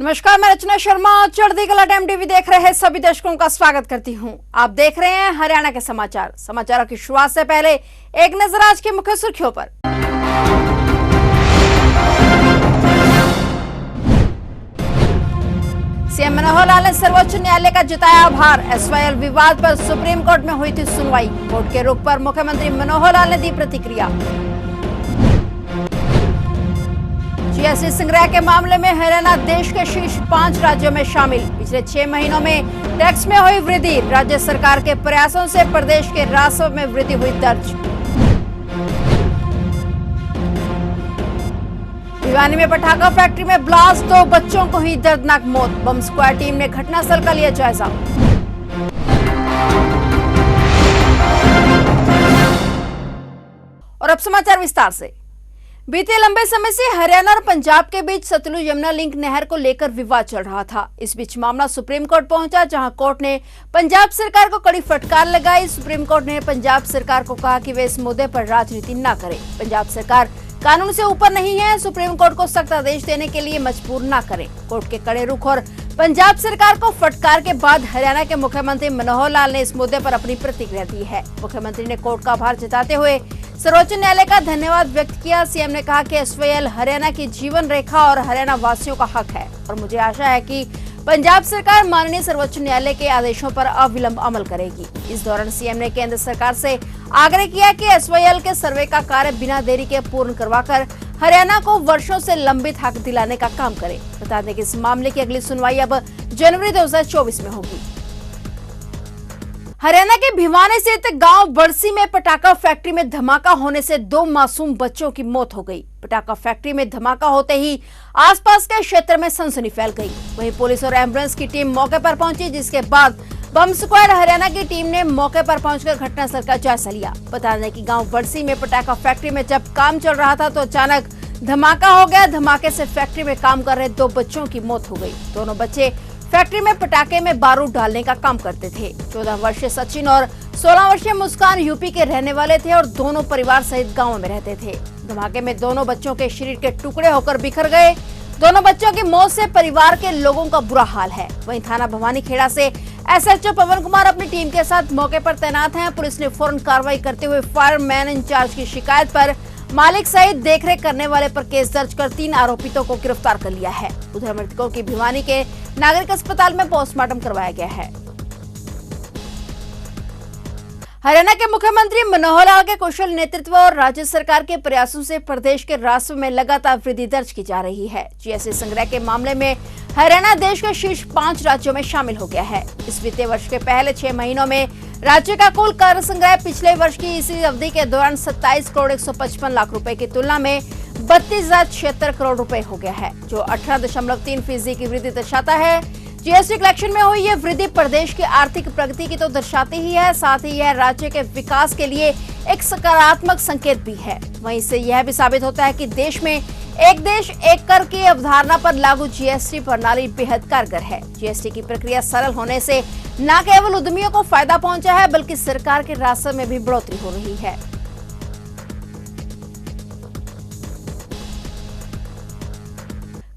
नमस्कार, मैं रचना शर्मा। चढ़ती कला टाइम टीवी देख रहे सभी दर्शकों का स्वागत करती हूं। आप देख रहे हैं हरियाणा के समाचार। समाचारों की शुरुआत से पहले एक नजर आज की मुख्य सुर्खियों पर। सीएम मनोहर लाल ने सर्वोच्च न्यायालय का जताया आभार। एसवाईएल विवाद पर सुप्रीम कोर्ट में हुई थी सुनवाई। कोर्ट के रुख पर मुख्यमंत्री मनोहर लाल ने दी प्रतिक्रिया। जीएसटी संग्रह के मामले में हरियाणा देश के शीर्ष 5 राज्यों में शामिल। पिछले 6 महीनों में टैक्स में हुई वृद्धि। राज्य सरकार के प्रयासों से प्रदेश के राजस्व में वृद्धि हुई दर्ज। भिवानी में पटाखा फैक्ट्री में ब्लास्ट, 2 बच्चों को हुई दर्दनाक मौत। बम स्क्वाड टीम ने घटनास्थल का लिया जायजा। और अब समाचार विस्तार से। बीते लंबे समय से हरियाणा और पंजाब के बीच सतलुज यमुना लिंक नहर को लेकर विवाद चल रहा था। इस बीच मामला सुप्रीम कोर्ट पहुंचा, जहां कोर्ट ने पंजाब सरकार को कड़ी फटकार लगाई। सुप्रीम कोर्ट ने पंजाब सरकार को कहा कि वे इस मुद्दे पर राजनीति न करे। पंजाब सरकार कानून से ऊपर नहीं है, सुप्रीम कोर्ट को सख्त आदेश देने के लिए मजबूर न करें। कोर्ट के कड़े रुख और पंजाब सरकार को फटकार के बाद हरियाणा के मुख्यमंत्री मनोहर लाल ने इस मुद्दे पर अपनी प्रतिक्रिया दी है। मुख्यमंत्री ने कोर्ट का आभार जताते हुए सर्वोच्च न्यायालय का धन्यवाद व्यक्त किया। सीएम ने कहा कि एसवाईएल हरियाणा की जीवन रेखा और हरियाणा वासियों का हक है और मुझे आशा है कि पंजाब सरकार माननीय सर्वोच्च न्यायालय के आदेशों पर अविलंब अमल करेगी। इस दौरान सीएम ने केंद्र सरकार से आग्रह किया कि एसवाईएल के सर्वे का कार्य बिना देरी के पूर्ण करवाकर हरियाणा को वर्षों से लंबित हक दिलाने का काम करे। बता दें कि इस मामले की अगली सुनवाई अब जनवरी 2024 में होगी। हरियाणा के भिवानी स्थित गांव बड़सी में पटाखा फैक्ट्री में धमाका होने से 2 मासूम बच्चों की मौत हो गई। पटाखा फैक्ट्री में धमाका होते ही आसपास के क्षेत्र में सनसनी फैल गई। वहीं पुलिस और एम्बुलेंस की टीम मौके पर पहुंची, जिसके बाद बम स्क्वाड हरियाणा की टीम ने मौके पर पहुंचकर घटनास्थल का जायजा लिया। बता दें कि गांव बड़सी में पटाखा फैक्ट्री में जब काम चल रहा था तो अचानक धमाका हो गया। धमाके से फैक्ट्री में काम कर रहे 2 बच्चों की मौत हो गई। दोनों बच्चे फैक्ट्री में पटाखे में बारूद डालने का काम करते थे। 14 वर्षीय सचिन और 16 वर्षीय मुस्कान यूपी के रहने वाले थे और दोनों परिवार सहित गांव में रहते थे। धमाके में दोनों बच्चों के शरीर के टुकड़े होकर बिखर गए। दोनों बच्चों की मौत से परिवार के लोगों का बुरा हाल है। वहीं थाना भवानी खेड़ा से एसएचओ पवन कुमार अपनी टीम के साथ मौके पर तैनात हैं। पुलिस ने फौरन कार्रवाई करते हुए फायरमैन इंचार्ज की शिकायत पर मालिक सहित देखरेख करने वाले पर केस दर्ज कर 3 आरोपितों को गिरफ्तार कर लिया है। उधर मृतकों की भिवानी के नागरिक अस्पताल में पोस्टमार्टम करवाया गया है। हरियाणा के मुख्यमंत्री मनोहर लाल के कुशल नेतृत्व और राज्य सरकार के प्रयासों से प्रदेश के राजस्व में लगातार वृद्धि दर्ज की जा रही है। जीएसटी संग्रह के मामले में हरियाणा देश के शीर्ष 5 राज्यों में शामिल हो गया है। इस वित्तीय वर्ष के पहले 6 महीनों में राज्य का कुल कर संग्रह पिछले वर्ष की इसी अवधि के दौरान 27 करोड़ 155 लाख रुपए की तुलना में 32,076 करोड़ रुपए हो गया है, जो 18.3% की वृद्धि दर्शाता है। जीएसटी कलेक्शन में हुई यह वृद्धि प्रदेश की आर्थिक प्रगति की तो दर्शाती ही है, साथ ही यह राज्य के विकास के लिए एक सकारात्मक संकेत भी है। वहीं इससे यह भी साबित होता है कि देश में एक देश एक कर की अवधारणा पर लागू जीएसटी प्रणाली बेहद कारगर है। जीएसटी की प्रक्रिया सरल होने से न केवल उद्यमियों को फायदा पहुंचा है, बल्कि सरकार के राजस्व में भी बढ़ोतरी हो रही है।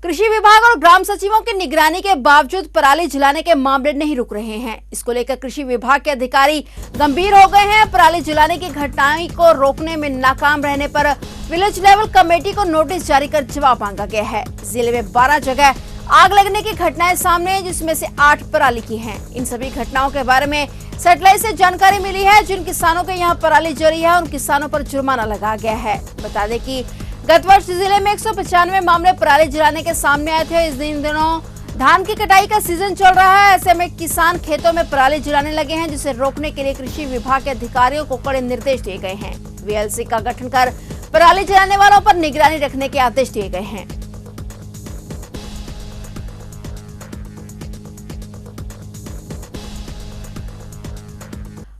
कृषि विभाग और ग्राम सचिवों की निगरानी के बावजूद पराली जलाने के मामले नहीं रुक रहे हैं। इसको लेकर कृषि विभाग के अधिकारी गंभीर हो गए हैं। पराली जलाने की घटनाएं को रोकने में नाकाम रहने पर विलेज लेवल कमेटी को नोटिस जारी कर जवाब मांगा गया है। जिले में 12 जगह आग लगने की घटनाएं सामने हैं, जिसमें से 8 पराली की हैं। इन सभी घटनाओं के बारे में सैटेलाइट से जानकारी मिली है। जिन किसानों के यहाँ पराली जली है उन किसानों पर जुर्माना लगाया गया है। बता दें कि गत वर्ष जिले में 195 मामले पराली जलाने के सामने आए थे। इस दिनों धान की कटाई का सीजन चल रहा है, ऐसे में किसान खेतों में पराली जलाने लगे हैं, जिसे रोकने के लिए कृषि विभाग के अधिकारियों को कड़े निर्देश दिए गए हैं। वीएलसी का गठन कर पराली जलाने वालों पर निगरानी रखने के आदेश दिए गए हैं।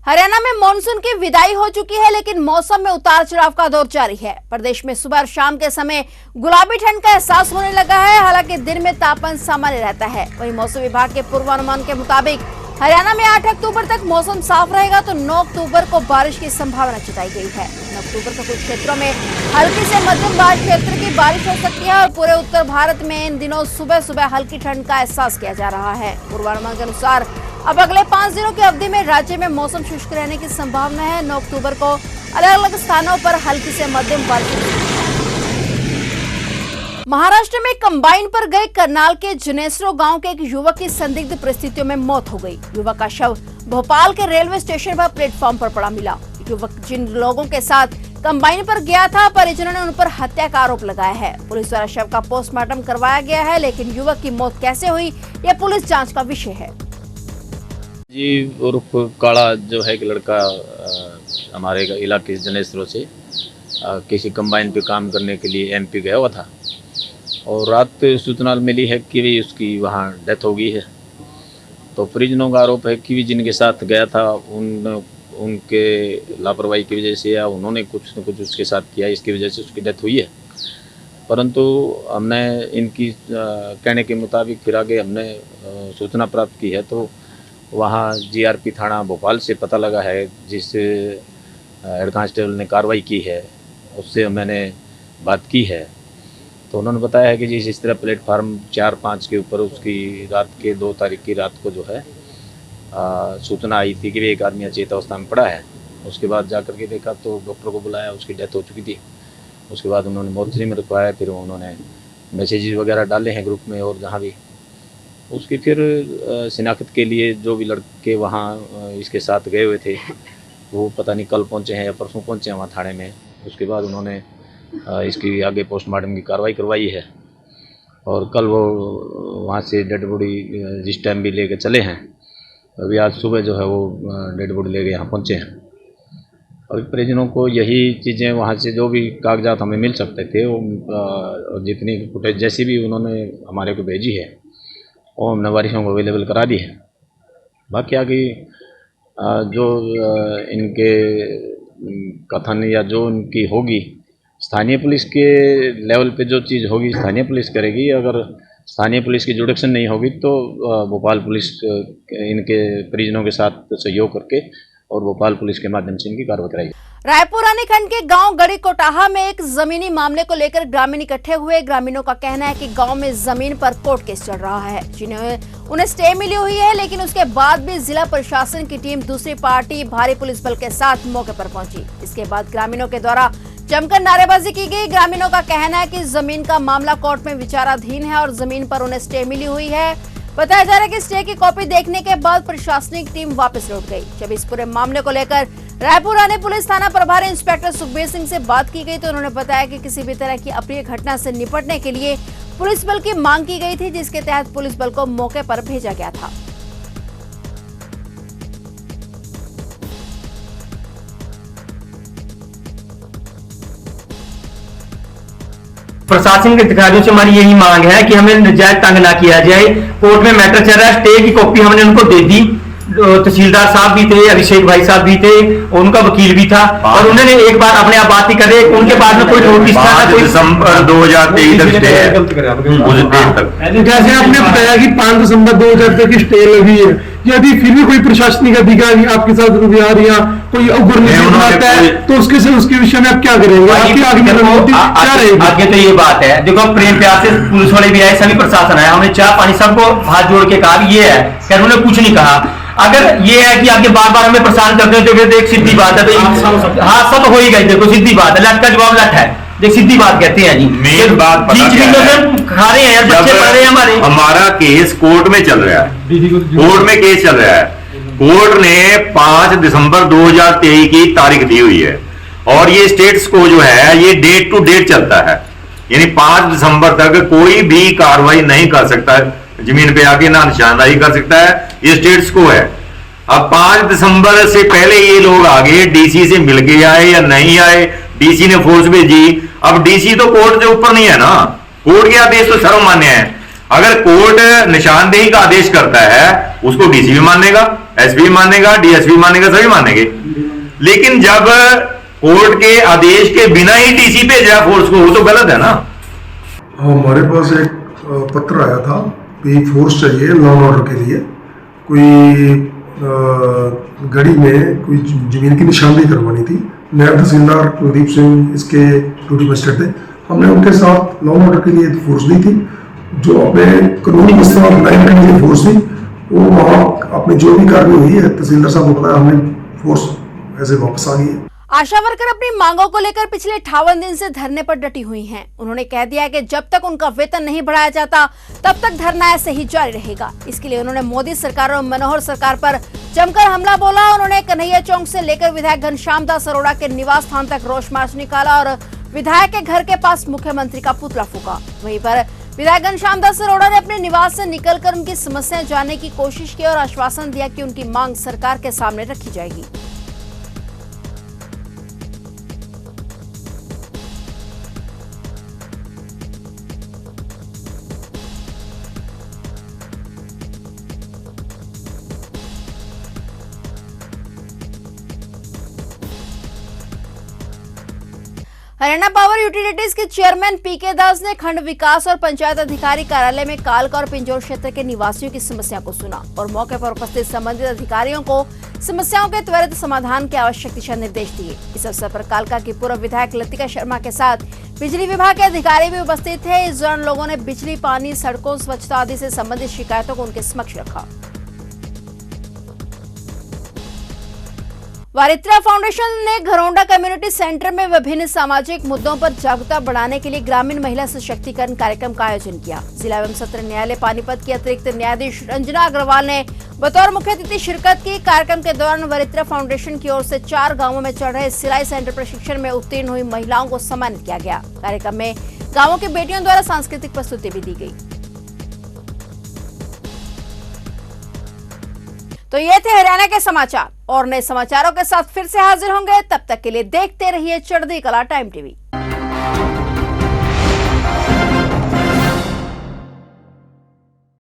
हरियाणा में मानसून की विदाई हो चुकी है, लेकिन मौसम में उतार चढ़ाव का दौर जारी है। प्रदेश में सुबह और शाम के समय गुलाबी ठंड का एहसास होने लगा है। हालांकि दिन में तापमान सामान्य रहता है। वहीं मौसम विभाग के पूर्वानुमान के मुताबिक हरियाणा में 8 अक्टूबर तक मौसम साफ रहेगा तो 9 अक्टूबर को बारिश की संभावना जताई गई है। 9 अक्टूबर को कुछ क्षेत्रों में हल्की से मध्यम क्षेत्र की बारिश हो सकती है और पूरे उत्तर भारत में इन दिनों सुबह सुबह हल्की ठंड का एहसास किया जा रहा है। पूर्वानुमान के अनुसार अब अगले 5 दिनों की अवधि में राज्य में मौसम शुष्क रहने की संभावना है। 9 अक्टूबर को अलग अलग स्थानों पर हल्की से मध्यम बारिश। महाराष्ट्र में कंबाइन पर गए करनाल के जनेसरो गांव के एक युवक की संदिग्ध परिस्थितियों में मौत हो गई। युवक का शव भोपाल के रेलवे स्टेशन पर प्लेटफॉर्म पर पड़ा मिला। युवक जिन लोगों के साथ कंबाइन पर गया था, परिजनों ने उन पर हत्या का आरोप लगाया है। पुलिस द्वारा शव का पोस्टमार्टम करवाया गया है, लेकिन युवक की मौत कैसे हुई यह पुलिस जाँच का विषय है। जी उर्फ काला जो है कि लड़का हमारे इलाके जनेसरो से किसी कंबाइन पे काम करने के लिए एमपी गया हुआ था और रात सूचना मिली है कि भी उसकी वहाँ डेथ हो गई है। तो परिजनों का आरोप है कि भी जिनके साथ गया था उनके लापरवाही की वजह से या उन्होंने कुछ न कुछ उसके साथ किया, इसकी वजह से उसकी डेथ हुई है। परंतु हमने इनकी कहने के मुताबिक फिर आगे हमने सूचना प्राप्त की है तो वहाँ जीआरपी थाना भोपाल से पता लगा है, जिस हेड कांस्टेबल ने कार्रवाई की है उससे मैंने बात की है। तो उन्होंने बताया है कि जिस तरह प्लेटफार्म 4-5 के ऊपर उसकी रात के 2 तारीख की रात को जो है सूचना आई थी कि एक आदमी अचेत अवस्था में पड़ा है। उसके बाद जाकर के देखा तो डॉक्टर को बुलाया, उसकी डेथ हो चुकी थी। उसके बाद उन्होंने मोर्चरी में रखवाया, फिर उन्होंने मैसेजेस वगैरह डाले हैं ग्रुप में और जहाँ भी उसकी फिर शिनाख्त के लिए जो भी लड़के वहाँ इसके साथ गए हुए थे वो पता नहीं कल पहुँचे हैं या परसों पहुँचे हैं वहाँ थाने में। उसके बाद उन्होंने इसकी आगे पोस्टमार्टम की कार्रवाई करवाई है और कल वो वहाँ से डेड बॉडी जिस टाइम भी लेके चले हैं, अभी आज सुबह जो है वो डेड बॉडी लेके यहाँ पहुँचे हैं। और परिजनों को यही चीज़ें वहाँ से जो भी कागजात हमें मिल सकते थे वो जितनी फुटेज जैसी भी उन्होंने हमारे को भेजी है वो हमने वारिसों को अवेलेबल करा दी है। बाकी आगे जो इनके कथन या जो उनकी होगी स्थानीय पुलिस के लेवल पे जो चीज़ होगी स्थानीय पुलिस करेगी। अगर स्थानीय पुलिस की जुडिक्शन नहीं होगी तो भोपाल पुलिस इनके परिजनों के साथ सहयोग करके और भोपाल पुलिस के माध्यम से इनकी कार्रवाई कराई। रायपुर रानीखंड के गांव गड़ी कोटाहा में एक जमीनी मामले को लेकर ग्रामीण इकट्ठे हुए। ग्रामीणों का कहना है कि गांव में जमीन पर कोर्ट केस चल रहा है, जिन्हें उन्हें स्टे मिली हुई है, लेकिन उसके बाद भी जिला प्रशासन की टीम दूसरी पार्टी भारी पुलिस बल के साथ मौके पर पहुंची। इसके बाद ग्रामीणों के द्वारा जमकर नारेबाजी की गई। ग्रामीणों का कहना है कि जमीन का मामला कोर्ट में विचाराधीन है और जमीन पर उन्हें स्टे मिली हुई है। बताया जा रहा है कि स्टे की कॉपी देखने के बाद प्रशासनिक टीम वापस लौट गई। जब इस पूरे मामले को लेकर रायपुर रानी पुलिस थाना प्रभारी इंस्पेक्टर सुखबीर सिंह से बात की गई तो उन्होंने बताया कि किसी भी तरह की अप्रिय घटना से निपटने के लिए पुलिस बल की मांग की गई थी, जिसके तहत पुलिस बल को मौके पर भेजा गया था। प्रशासन के अधिकारियों से हमारी यही मांग है कि हमें नजायज तंग ना किया जाए। कोर्ट में मैटर चल रहा है, स्टे की कॉपी हमने उनको दे दी। तहसीलदार साहब भी थे, अभिषेक भाई साहब भी थे, उनका वकील भी था और उन्होंने एक बार अपने आप बात ही कर रहे। उनके पास में कोई नोटिस था, कोई दिसंबर 2023 तक स्टे है उस डेट तक। जैसे आपने बताया कि 5 दिसंबर 2000 तक स्टे लगी है, यदि फिर भी कोई प्रशासनिक अधिकारी आपके साथ व्यवहार या कोई उग्र नीति अपनाता है तो उसके विषय में आप क्या करेंगे? आपकी आगे क्या रहेगी? आगे तो ये बात है, देखो प्रेम प्यार से पुलिस वाले भी आए, सभी प्रशासन आया, हमने चाय पानी सबको हाथ जोड़ के कहा ये है, खैर उन्होंने कुछ नहीं कहा। अगर ये है कि आगे बार बार हमें परेशान करते हैं तो फिर एक सीधी बात है, तो हाँ सब हो ही गई। देखो सीधी बात है, लट का जवाब लट है, देख सीधी बात कहते हैं जी। मेन बात खा रहे हैं, बच्चे पढ़ रहे हैं हमारे। हमारा केस कोर्ट में चल रहा है, कोर्ट में केस चल रहा है। कोर्ट ने 5 दिसंबर 2023 की तारीख दी हुई है और ये स्टेट्स को जो है ये डेट टू डेट चलता है, यानी 5 दिसंबर तक कोई भी कार्रवाई नहीं कर सकता है, जमीन पे आके ना निशानदाही कर सकता है, ये स्टेट्स को है। अब 5 दिसंबर से पहले ये लोग आगे डीसी से मिल के आए या नहीं आए, डीसी ने फोर्स भेजी। अब डीसी तो कोर्ट से ऊपर नहीं है ना, कोर्ट के आदेश तो सर्वमान्य है। अगर कोर्ट निशानदेही का आदेश करता है उसको डीसी भी मानेगा, एसपी भी मानेगा, डीएसपी मानेगा, सभी मानेंगे। लेकिन जब कोर्ट के आदेश के बिना ही डीसी भेजा फोर्स को, वो तो गलत है ना। हमारे पास एक पत्र आया था कि फोर्स चाहिए लॉ एंड ऑर्डर के लिए, कोई गढ़ी में कोई जमीन की निशानदेही करवानी थी। नायब तहसीलदार कुलदीप सिंह इसके ड्यूटी मजिस्ट्रेट थे। हमने उनके साथ लॉ एंड ऑर्डर के लिए फोर्स दी थी, जो अपने कानूनी मसला बनाने के लिए फोर्स थी। वो वहाँ अपनी जो भी कार्रवाई हुई है, तहसीलदार साहब को बताया, हमने फोर्स ऐसे वापस आ गई है। आशा वर्कर अपनी मांगों को लेकर पिछले 58 दिन से धरने पर डटी हुई हैं। उन्होंने कह दिया है कि जब तक उनका वेतन नहीं बढ़ाया जाता तब तक धरना ऐसे ही जारी रहेगा। इसके लिए उन्होंने मोदी सरकार और मनोहर सरकार पर जमकर हमला बोला। उन्होंने कन्हैया चौक से लेकर विधायक घनश्याम दास अरोड़ा के निवास स्थान तक रोष मार्च निकाला और विधायक के घर के पास मुख्यमंत्री का पुतला फूका। वहीं पर विधायक घनश्याम दास अरोड़ा ने अपने निवास से निकलकर उनकी समस्याएं जानने की कोशिश की और आश्वासन दिया कि उनकी मांग सरकार के सामने रखी जाएगी। हरियाणा पावर यूटिलिटीज के चेयरमैन पीके दास ने खंड विकास और पंचायत अधिकारी कार्यालय में कालका और पिंजौर क्षेत्र के निवासियों की समस्या को सुना और मौके पर उपस्थित संबंधित अधिकारियों को समस्याओं के त्वरित समाधान के आवश्यक दिशा निर्देश दिए। इस अवसर पर कालका की पूर्व विधायक लतिका शर्मा के साथ बिजली विभाग के अधिकारी भी उपस्थित थे। इस दौरान लोगों ने बिजली, पानी, सड़कों, स्वच्छता आदि से संबंधित शिकायतों को उनके समक्ष रखा। वारित्रा फाउंडेशन ने घरौंडा कम्युनिटी सेंटर में विभिन्न सामाजिक मुद्दों पर जागरूकता बढ़ाने के लिए ग्रामीण महिला सशक्तिकरण कार्यक्रम का आयोजन किया। जिला एवं सत्र न्यायालय पानीपत की अतिरिक्त न्यायाधीश रंजना अग्रवाल ने बतौर मुख्य अतिथि शिरकत की। कार्यक्रम के दौरान वारित्रा फाउंडेशन की ओर से 4 गांवों में चल रहे सिलाई सेंटर प्रशिक्षण में उत्तीर्ण हुई महिलाओं को सम्मानित किया गया। कार्यक्रम में गांवों की बेटियों द्वारा सांस्कृतिक प्रस्तुति भी दी गई। तो ये थे हरियाणा के समाचार और नए समाचारों के साथ फिर से हाजिर होंगे। तब तक के लिए देखते रहिए चढ़ती कला टाइम टीवी।